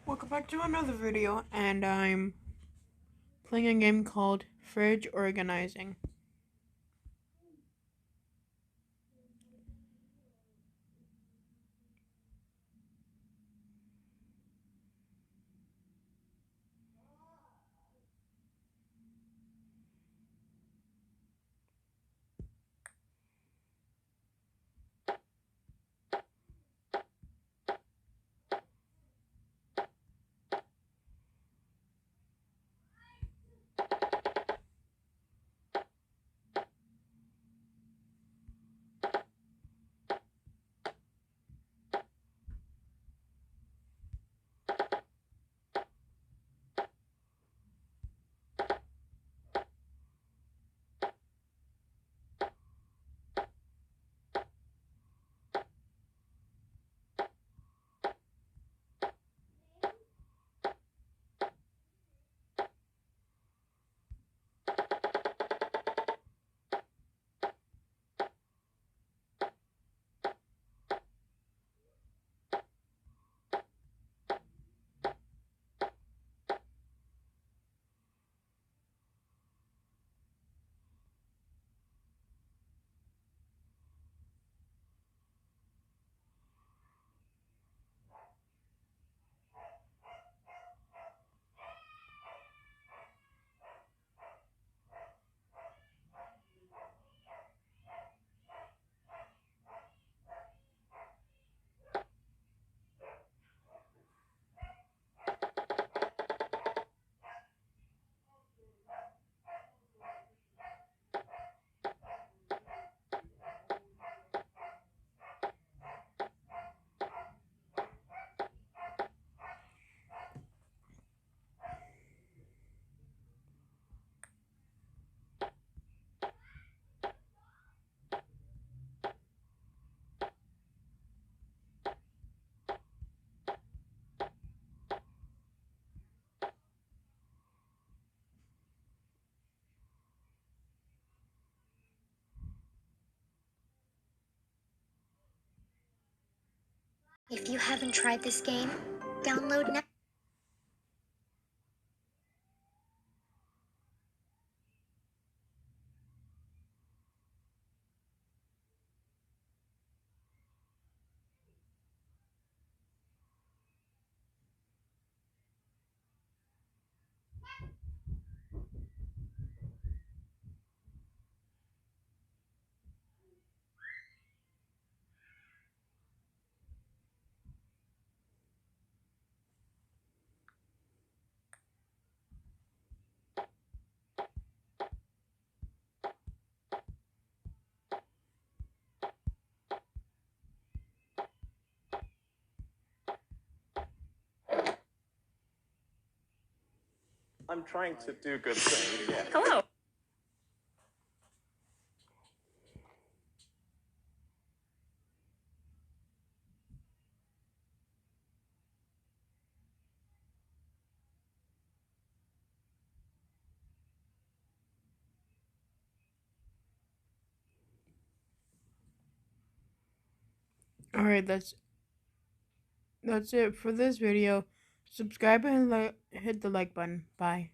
Welcome back to another video, and I'm playing a game called Fridge Organizing. If you haven't tried this game, download now. I'm trying to do good things, yeah. Hello. Alright, that's it for this video. Subscribe and hit the like button. Bye.